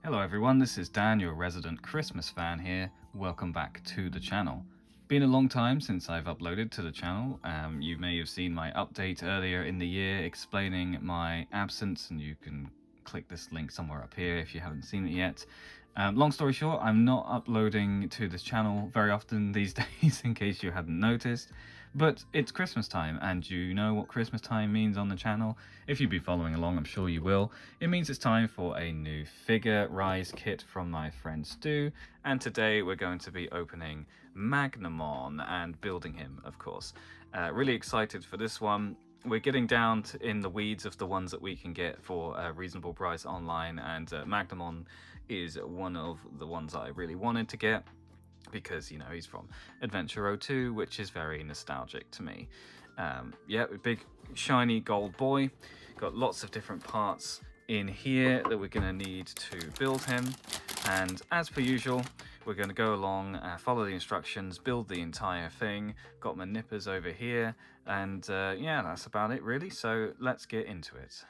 Hello everyone, this is Dan, your resident Christmas fan here. Welcome back to the channel. Been a long time since I've uploaded to the channel. You may have seen my update earlier in the year explaining my absence, and you can click this link somewhere up here if you haven't seen it yet. Long story short, I'm not uploading to this channel very often these days, in case you hadn't noticed. But it's Christmas time, and you know what Christmas time means on the channel. If you've been following along, I'm sure you will. It means it's time for a new figure rise kit from my friend Stu, and today we're going to be opening Magnamon and building him, of course. Really excited for this one. We're getting down in the weeds of the ones that we can get for a reasonable price online, and Magnamon is one of the ones that I really wanted to get because, you know, he's from Adventure 02, which is very nostalgic to me. Yeah, big shiny gold boy. Got lots of different parts in here that we're going to need to build him, and as per usual, we're going to go along, follow the instructions, build the entire thing. Got my nippers over here, and yeah, that's about it really, so let's get into it.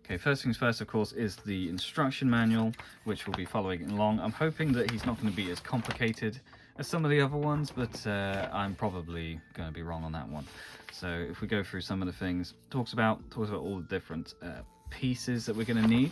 Okay, first things first, of course, is the instruction manual, which we'll be following along. I'm hoping that he's not going to be as complicated as some of the other ones, but I'm probably going to be wrong on that one. So if we go through some of the things, talks about all the different pieces that we're going to need,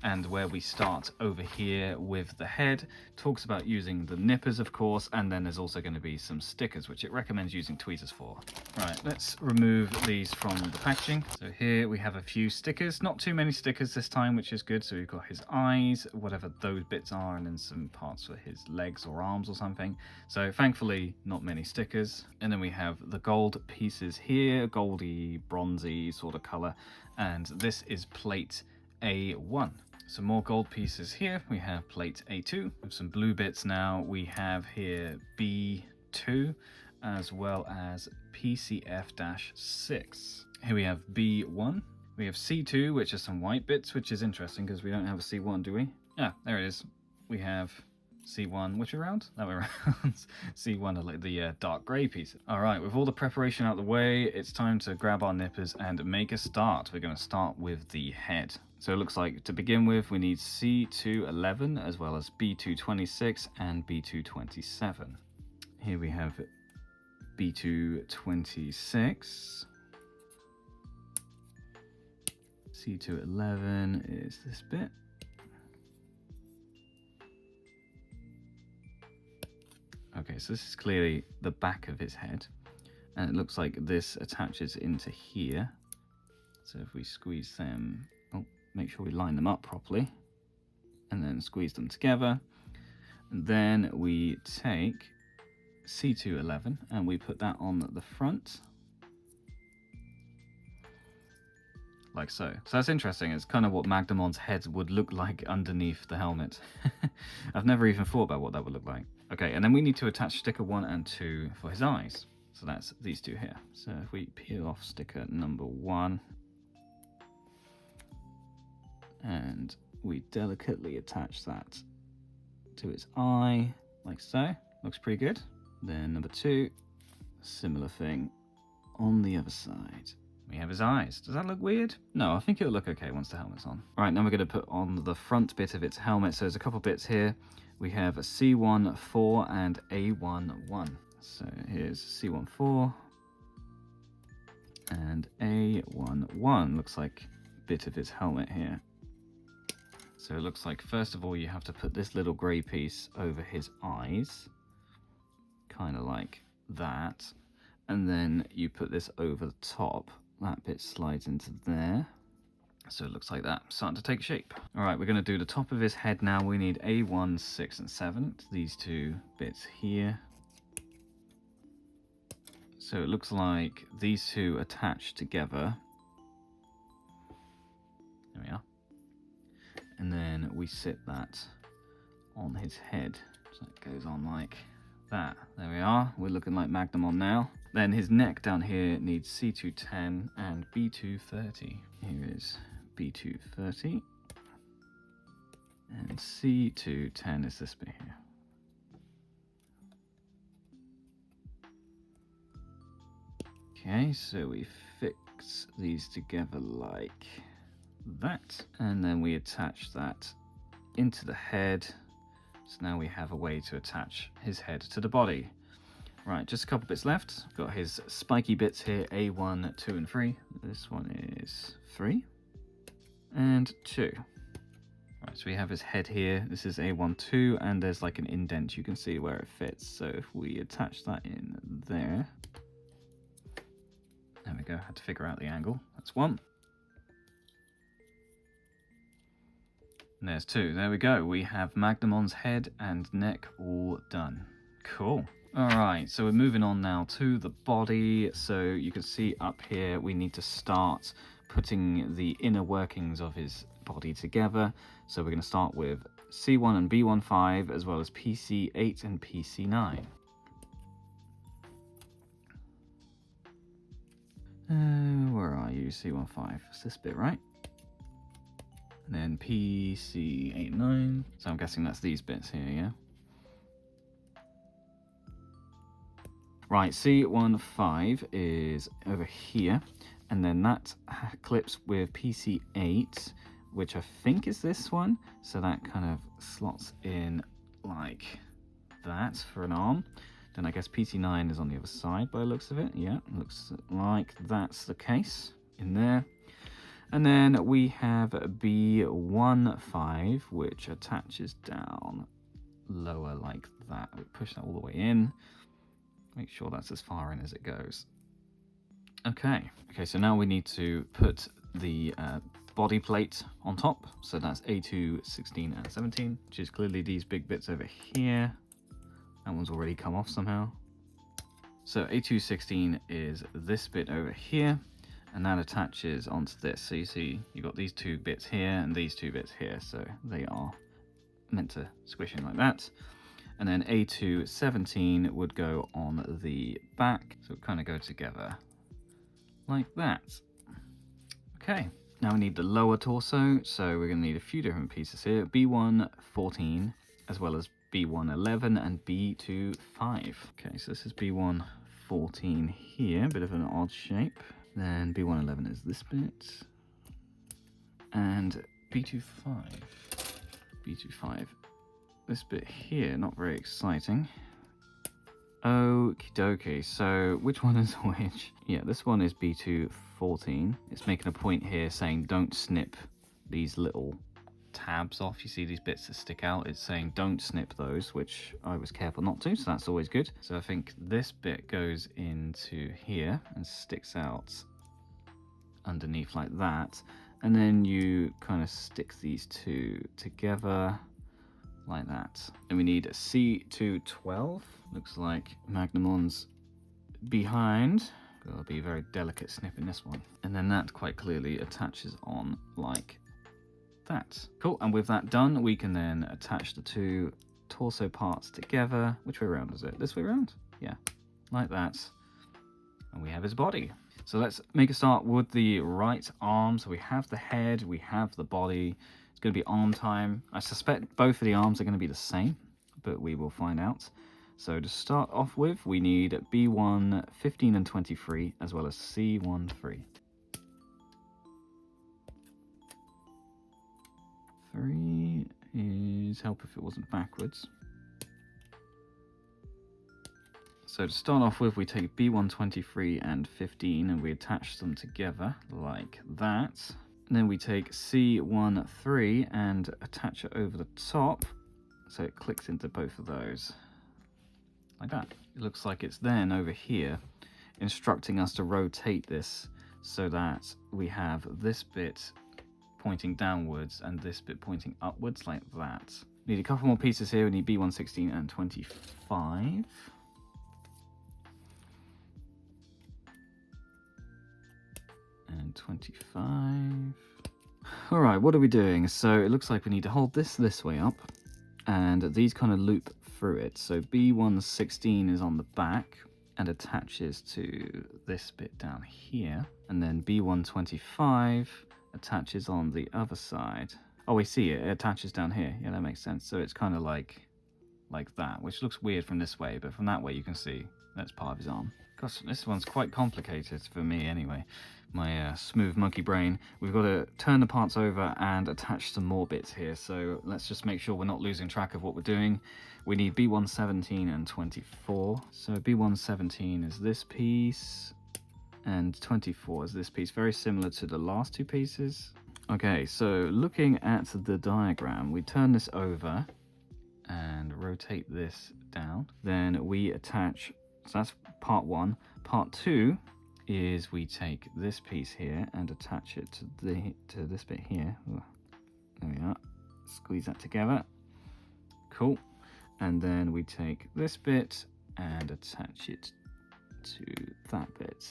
and where we start over here with the head. Talks about using the nippers, of course, and then there's also going to be some stickers, which it recommends using tweezers for. Right, let's remove these from the packaging. So here we have a few stickers, not too many stickers this time, which is good. So we've got his eyes, whatever those bits are, and then some parts for his legs or arms or something. So thankfully, not many stickers. And then we have the gold pieces here, goldy, bronzy sort of color, and this is plate A1. Some more gold pieces here. We have plate A2 with some blue bits now. We have here B2 as well as PCF-6. Here we have B1. We have C2, which are some white bits, which is interesting because we don't have a C1, do we? Yeah, there it is. We have C1, which way around? That way around. C1 are like the dark grey piece. All right, with all the preparation out of the way, it's time to grab our nippers and make a start. We're going to start with the head. So it looks like to begin with, we need C211 as well as B226 and B227. Here we have B226. C211 is this bit. Okay, so this is clearly the back of his head, and it looks like this attaches into here. So if we squeeze them, make sure we line them up properly, and then squeeze them together. And then we take C211 and we put that on the front, like so. So that's interesting. It's kind of what Magnamon's head would look like underneath the helmet. I've never even thought about what that would look like. Okay, and then we need to attach sticker 1 and 2 for his eyes. So that's these two here. So if we peel off sticker number 1, and we delicately attach that to its eye, like so. Looks pretty good. Then number 2, similar thing on the other side. We have his eyes. Does that look weird? No, I think it'll look okay once the helmet's on. Right, now we're going to put on the front bit of its helmet. So there's a couple bits here. We have a C14 and A11. So here's C14 and A11. Looks like a bit of his helmet here. So it looks like, first of all, you have to put this little grey piece over his eyes, kind of like that, and then you put this over the top. That bit slides into there, so it looks like that, starting to take shape. All right, we're going to do the top of his head now. We need A1, 6, and 7, these two bits here. So it looks like these two attach together. There we are. And then we sit that on his head. So it goes on like that. There we are. We're looking like Magnamon now. Then his neck down here needs C210 and B230. Here is B230. And C210 is this bit here. Okay, so we connect these together like that, and then we attach that into the head. So now we have a way to attach his head to the body. Right, just a couple bits left. Got his spiky bits here, A1, 2, and 3. This one is 3 and 2. Right, so we have his head here. This is A1, 2, and there's like an indent. You can see where it fits. So if we attach that in there. There we go, had to figure out the angle. That's 1. And there's 2. There we go. We have Magnamon's head and neck all done. Cool. Alright, so we're moving on now to the body. So you can see up here we need to start putting the inner workings of his body together. So we're going to start with C1 and B15 as well as PC8 and PC9. Where are you? C15. It's this bit, right? And then PC89. So I'm guessing that's these bits here, yeah? Right, C15 is over here, and then that clips with PC8, which I think is this one. So that kind of slots in like that for an arm. Then I guess PC9 is on the other side by the looks of it. Yeah, looks like that's the case in there. And then we have B15, which attaches down lower like that. We push that all the way in. Make sure that's as far in as it goes. Okay, so now we need to put the body plate on top. So that's A2, 16, and 17, which is clearly these big bits over here. That one's already come off somehow. So A2, 16 is this bit over here, and that attaches onto this. So you see you've got these 2 bits here and these 2 bits here, so they are meant to squish in like that. And then A2, 17 would go on the back, so it kind of go together like that. Okay, now we need the lower torso, so we're going to need a few different pieces here. B1, 14, as well as B1, 11, and B2, 5. Okay, so this is B1, 14 here, bit of an odd shape. Then B1, 11 is this bit. And B2, 5. B2, 5. This bit here, not very exciting. Okie dokie, so which one is which? Yeah, this one is B2, 14. It's making a point here saying don't snip these little tabs off. You see these bits that stick out? It's saying don't snip those, which I was careful not to, so that's always good. So I think this bit goes into here and sticks out underneath like that. And then you kind of stick these 2 together like that. And we need a C212. Looks like Magnamon's behind. Gotta be very delicate snipping this one. And then that quite clearly attaches on like that. Cool, and with that done, we can then attach the 2 torso parts together. Which way around is it? This way around? Yeah, like that. And we have his body. So let's make a start with the right arm. So we have the head, we have the body. It's going to be arm time. I suspect both of the arms are going to be the same, but we will find out. So to start off with, we need B1, 15, and 23, as well as C1, 3. 3 is help if it wasn't backwards. So to start off with, we take B1, 23, and 15, and we attach them together like that. And then we take C1, 3 and attach it over the top, so it clicks into both of those, like that. It looks like it's then over here instructing us to rotate this so that we have this bit pointing downwards and this bit pointing upwards like that. Need a couple more pieces here. We need B1, 16, and 25. And 25. Alright, what are we doing? So it looks like we need to hold this way up, and these kind of loop through it. So B116 is on the back and attaches to this bit down here, and then B125 attaches on the other side. Oh, we see it attaches down here. Yeah, that makes sense. So it's kind of like that, which looks weird from this way, but from that way you can see that's part of his arm. Gosh, this one's quite complicated for me anyway. My smooth monkey brain. We've got to turn the parts over and attach some more bits here. So let's just make sure we're not losing track of what we're doing. We need B117 and 24. So B117 is this piece, and 24 is this piece. Very similar to the last two pieces. Okay, so looking at the diagram, we turn this over and rotate this down. Then we attach, so that's part one. Part two is we take this piece here and attach it to this bit here. Ooh, there we are. Squeeze that together. Cool. And then we take this bit and attach it to that bit.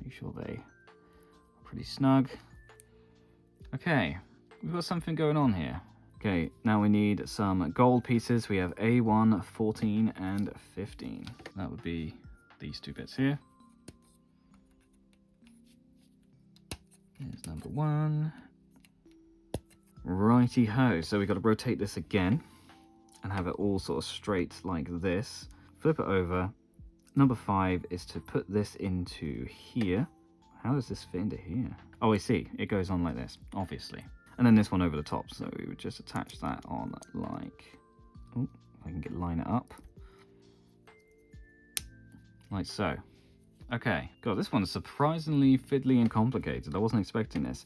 Make sure they are pretty snug. Okay, we've got something going on here. Okay, now we need some gold pieces. We have A1, 14, and 15. That would be these two bits here. Here's number one. Righty ho. So we've got to rotate this again and have it all sort of straight like this. Flip it over. Number 5 is to put this into here. How does this fit into here? Oh, I see. It goes on like this, obviously. And then this one over the top. So we would just attach that on like... Oh, if I can line it up. Like so. Okay. God, this one's surprisingly fiddly and complicated. I wasn't expecting this.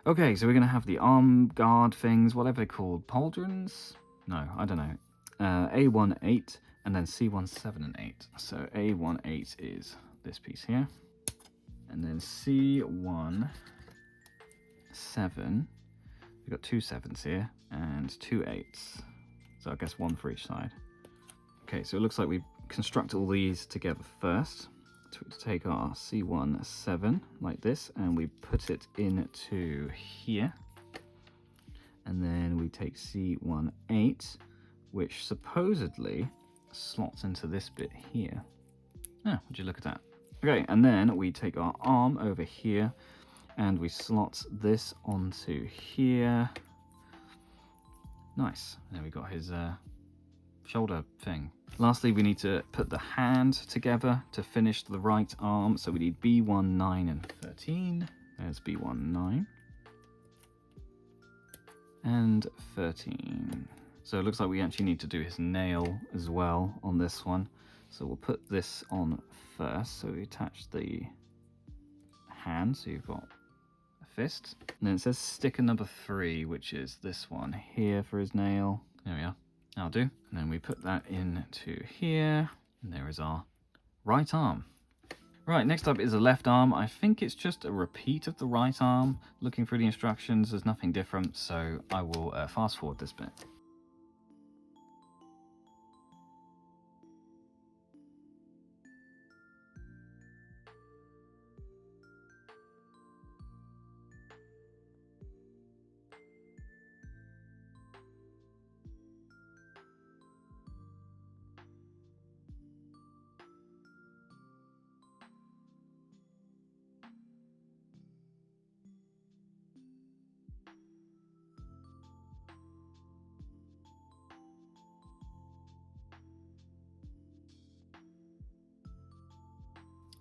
Okay, so we're going to have the arm guard things, whatever they're called. Pauldrons? No, I don't know. A1, 8, and then C1, 7, and 8. So A1, 8 is this piece here. And then C1, 7. We've got 2 7s here, and 2 8s. So I guess 1 for each side. Okay, so it looks like we construct all these together first. To take our C1, 7 like this, and we put it into here. And then we take C1, 8, which supposedly slots into this bit here. Oh, would you look at that? Okay, and then we take our arm over here, and we slot this onto here. Nice. There we got his shoulder thing. Lastly, we need to put the hand together to finish the right arm. So we need B1, 9, and 13. There's B1, 9. And 13. So it looks like we actually need to do his nail as well on this one. So we'll put this on first. So we attach the hand. So you've got a fist. And then it says sticker number 3, which is this one here for his nail. There we are. That'll do. And then we put that into here. And there is our right arm. Right, next up is the left arm. I think it's just a repeat of the right arm. Looking through the instructions, there's nothing different. So I will fast forward this bit.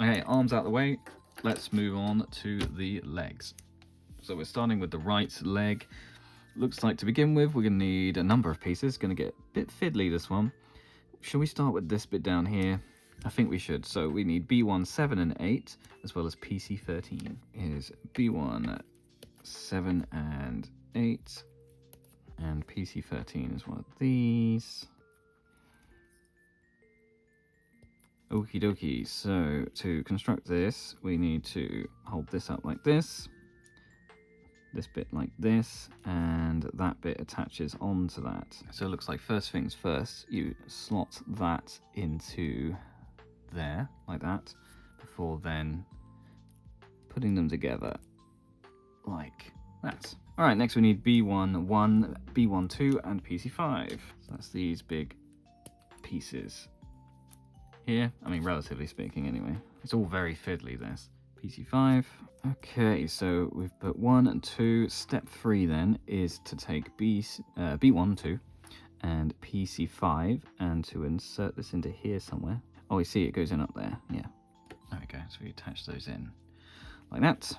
Okay, arms out the way. Let's move on to the legs. So we're starting with the right leg. Looks like to begin with, we're going to need a number of pieces. Going to get a bit fiddly, this one. Shall we start with this bit down here? I think we should. So we need B1, 7, and 8, as well as PC 13. Is B1, 7, and 8. And PC 13 is one of these. Okie dokie, so to construct this, we need to hold this up like this bit like this, and that bit attaches onto that. So it looks like first things first, you slot that into there, like that, before then putting them together like that. Alright, next we need B1, 1, B1, 2, and PC 5. So that's these big pieces. Here, I mean, relatively speaking anyway. It's all very fiddly, this. PC5. Okay, so we've put 1 and 2. Step 3 then is to take B1, 2 and PC5 and to insert this into here somewhere. Oh, I see it goes in up there, yeah. There we go. So we attach those in like that.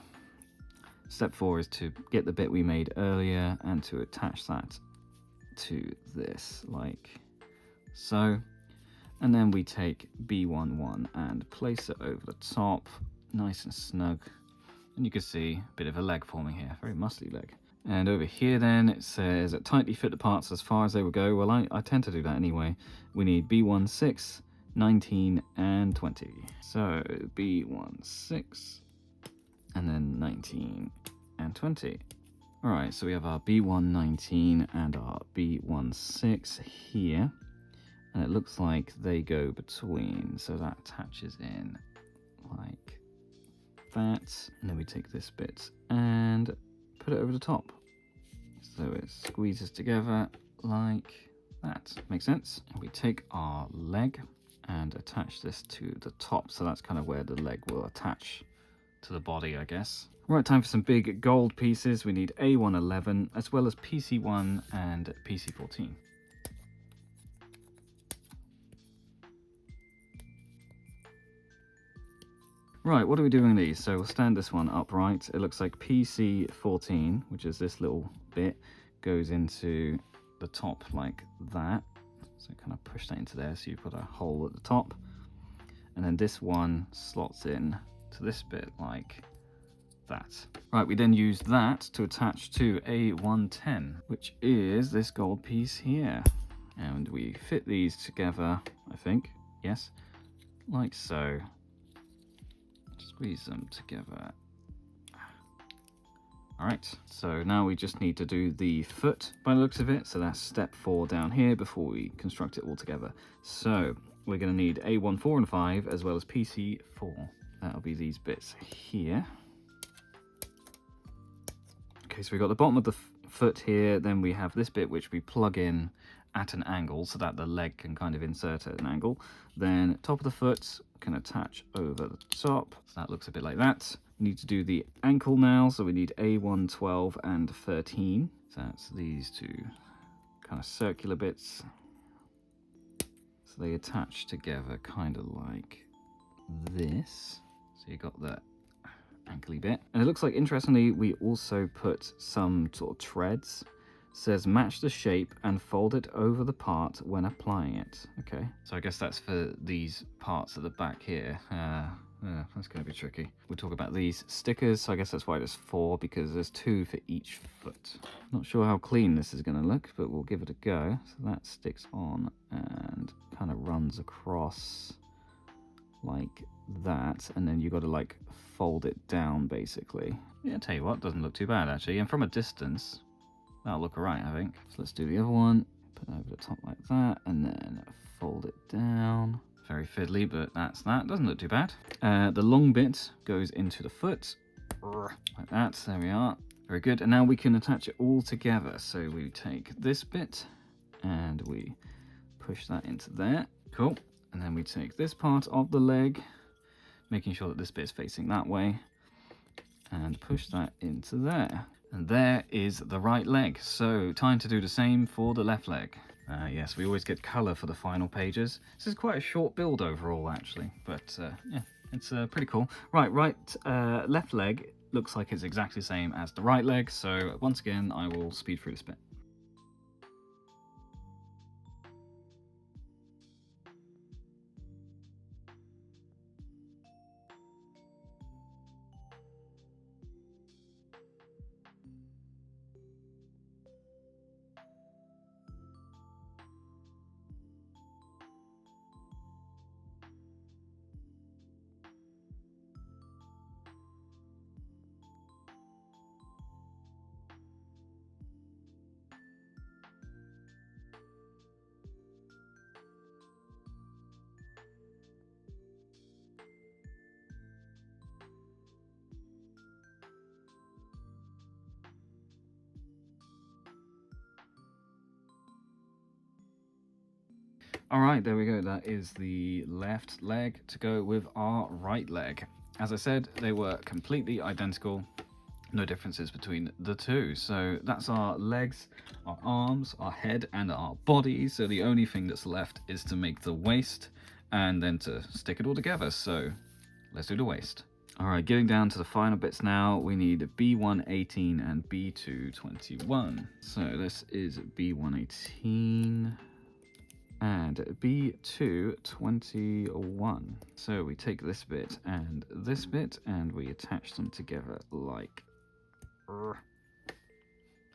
Step 4 is to get the bit we made earlier and to attach that to this like so. And then we take B11 and place it over the top, nice and snug. And you can see a bit of a leg forming here, very muscly leg. And over here then it says tightly fit the parts as far as they will go. Well, I tend to do that anyway. We need B16, 19 and 20. So B16 and then 19 and 20. All right, so we have our B119 and our B16 here. And it looks like they go between, so that attaches in like that. And then we take this bit and put it over the top. So it squeezes together like that. Makes sense? And we take our leg and attach this to the top. So that's kind of where the leg will attach to the body, I guess. Right, time for some big gold pieces. We need A111 as well as PC1 and PC14. Right, what are we doing these? So we'll stand this one upright. It looks like PC14, which is this little bit, goes into the top like that. So kind of push that into there so you've got a hole at the top. And then this one slots in to this bit like that. Right, we then use that to attach to A110, which is this gold piece here. And we fit these together, I think, yes, like so. Squeeze them together. Alright, so now we just need to do the foot by the looks of it. So that's step 4 down here before we construct it all together. So we're going to need A14 and 5 as well as PC4. That'll be these bits here. Okay, so we got the bottom of the foot here. Then we have this bit which we plug in at an angle so that the leg can kind of insert at an angle. Then top of the foot can attach over the top. So that looks a bit like that. We need to do the ankle now, so we need A1, 12 and 13. So that's these two kind of circular bits. So they attach together kind of like this. So you got that ankly bit. And it looks like, interestingly, we also put some sort of treads. Says match the shape and fold it over the part when applying it. Okay, so I guess that's for these parts at the back here. That's going to be tricky. We'll talk about these stickers, so I guess that's why there's 4, because there's 2 for each foot. Not sure how clean this is going to look, but we'll give it a go. So that sticks on and kind of runs across like that, and then you got to like fold it down basically. Yeah, tell you what, doesn't look too bad actually, and from a distance that'll look alright, I think. So let's do the other one. Put it over the top like that, and then fold it down. Very fiddly, but that's that. Doesn't look too bad. The long bit goes into the foot, like that. There we are. Very good. And now we can attach it all together. So we take this bit, and we push that into there. Cool. And then we take this part of the leg, making sure that this bit is facing that way, and push that into there. And there is the right leg. So time to do the same for the left leg. Yes, we always get colour for the final pages. This is quite a short build overall, actually, but yeah, it's pretty cool. Right, left leg looks like it's exactly the same as the right leg. So once again, I will speed through this bit. All right, there we go. That is the left leg to go with our right leg. As I said, they were completely identical. No differences between the two. So that's our legs, our arms, our head, and our body. So the only thing that's left is to make the waist and then to stick it all together. So let's do the waist. All right, getting down to the final bits now. We need B118 and B221. So this is B118 and B221. So we take this bit and we attach them together like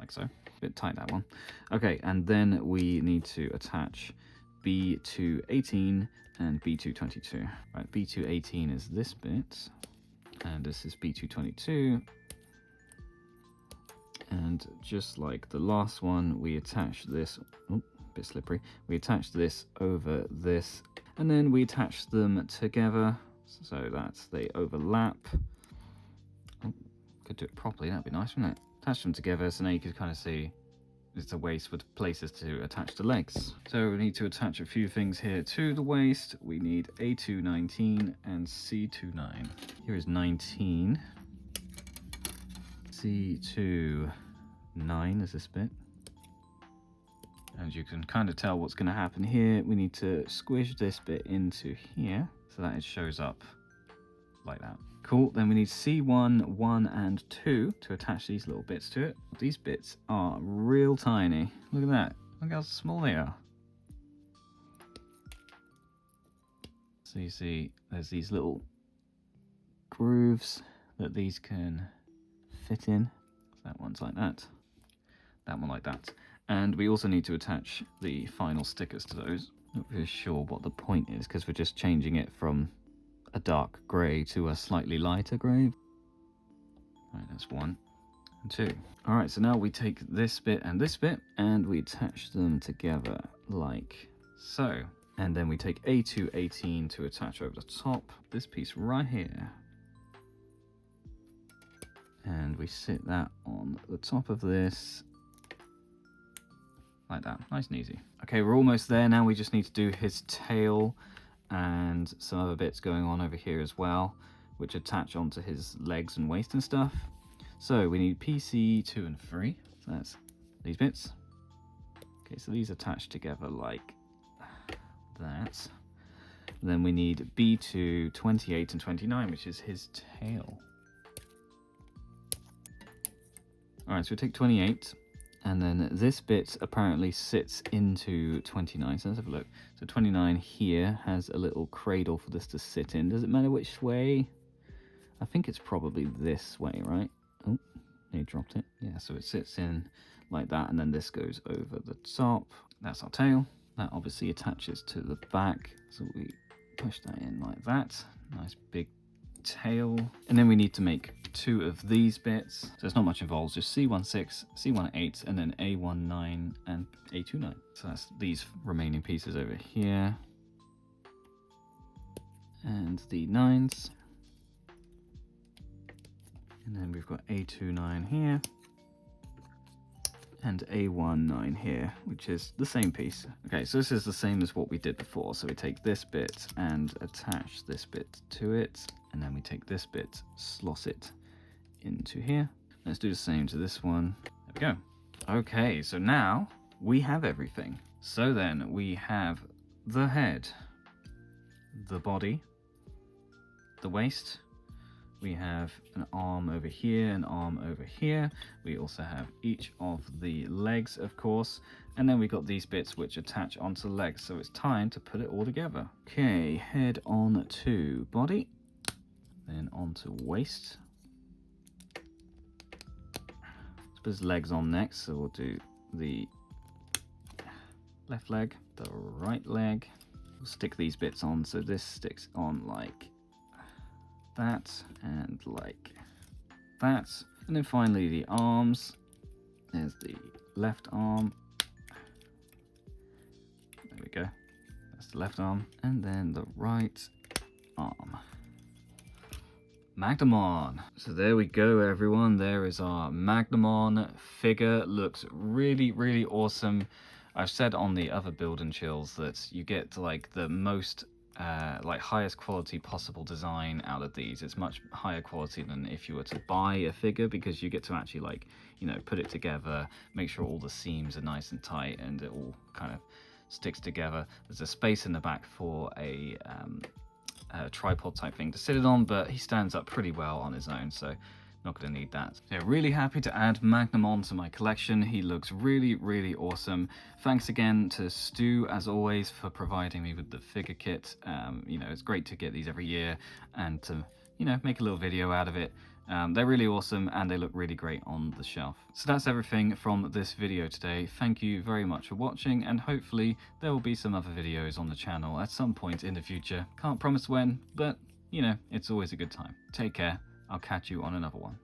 so. A bit tight, that one. Okay, and then we need to attach B218 and B222. Right, B218 is this bit, and this is B222. And just like the last one, we attach this, oh, a bit slippery, we attach this over this, and then we attach them together so that they overlap. Oh, could do it properly, that'd be nice, wouldn't it? Attach them together so now you can kind of see it's a waist with places to attach the legs. So we need to attach a few things here to the waist. We need A219 and C29. Here is 19. C29 is this bit. And you can kind of tell what's going to happen here. We need to squish this bit into here so that it shows up like that. Cool, then we need C1, 1 and 2 to attach these little bits to it. These bits are real tiny. Look at that. Look how small they are. So you see there's these little grooves that these can fit in. So that one's like that. That one like that. And we also need to attach the final stickers to those. Not really sure what the point is because we're just changing it from a dark grey to a slightly lighter grey. Right, that's 1 and 2. All right, so now we take this bit and we attach them together like so. And then we take A218 to attach over the top, this piece right here. And we sit that on the top of this, like that, nice and easy. Okay, we're almost there now. We just need to do his tail and some other bits going on over here as well, which attach onto his legs and waist and stuff. So we need PC 2 and 3, so that's these bits. Okay, so these attach together like that. And then we need B2 28 and 29, which is his tail. Alright, so we take 28, and then this bit apparently sits into 29, so let's have a look. So 29 here has a little cradle for this to sit in. Does it matter which way? I think it's probably this way, right? Oh, they dropped it. Yeah, so it sits in like that, and then this goes over the top. That's our tail. That obviously attaches to the back, so we push that in like that. Nice big tail. And then we need to make 2 of these bits. So there's not much involved, just C16, C18, and then A19 and A29. So that's these remaining pieces over here. And the 9s. And then we've got A29 here. And A19 here, which is the same piece. Okay, so this is the same as what we did before. So we take this bit and attach this bit to it. And then we take this bit, slot it into here. Let's do the same to this one. There we go. Okay, so now we have everything. So then we have the head, the body, the waist. We have an arm over here, an arm over here. We also have each of the legs, of course. And then we got these bits which attach onto the legs. So it's time to put it all together. Okay, head on to body, then onto waist. Let's put his legs on next. So we'll do the left leg, the right leg. We'll stick these bits on. So this sticks on like that and like that. And then finally the arms. There's the left arm. There we go. That's the left arm. And then the right arm. Magnamon. So there we go, everyone. There is our Magnamon figure. Looks really, really awesome. I've said on the other build and chills that you get like the most like highest quality possible design out of these. It's much higher quality than if you were to buy a figure, because you get to actually, like, you know, put it together, make sure all the seams are nice and tight and it all kind of sticks together. There's a space in the back for a tripod type thing to sit it on, but he stands up pretty well on his own, so not going to need that. Yeah, really happy to add Magnamon to my collection. He looks really, really awesome. Thanks again to Stu, as always, for providing me with the figure kit. You know, it's great to get these every year and to, you know, make a little video out of it. They're really awesome and they look really great on the shelf. So that's everything from this video today. Thank you very much for watching, and hopefully there will be some other videos on the channel at some point in the future. Can't promise when, but you know, it's always a good time. Take care. I'll catch you on another one.